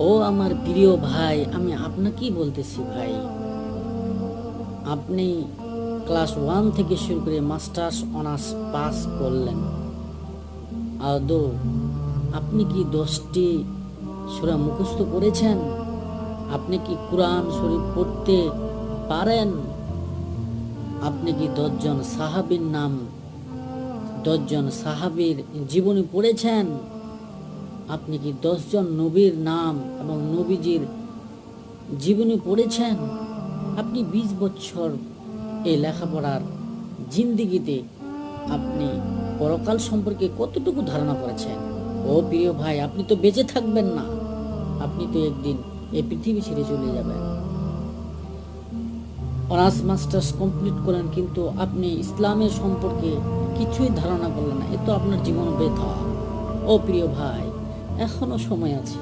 ও আমার প্রিয় ভাই, আমি আপনাকেই বলতেছি ভাই, আপনি ক্লাস 1 থেকে শুরু করে মাস্টার্স অনার্স পাস করলেন। আদৌ আপনি কি 10টি সূরা মুখস্থ করেছেন? আপনি কি কুরআন শরীফ পড়তে পারেন? আপনি কি 10 জন সাহাবীর নাম, 10 জন সাহাবীর জীবনী পড়েছেন? আপনি কি 10 জন নবীর নাম এবং নবীজির জীবনী পড়েছেন? আপনি 20 বছর এই লেখাপড়ার জিন্দিগিতে আপনি পরকাল সম্পর্কে কতটুকু ধারণা করেছেন? ও প্রিয় ভাই, আপনি তো বেঁচে থাকবেন না, আপনি তো একদিন এই পৃথিবী ছেড়ে চলে যাবেন। অনার্স মাস্টার্স কমপ্লিট করেন, কিন্তু আপনি ইসলামের সম্পর্কে কিছুই ধারণা করলেন না। এ তো আপনার জীবন ব্যর্থ। ও প্রিয় ভাই, এখনো সময় আছে।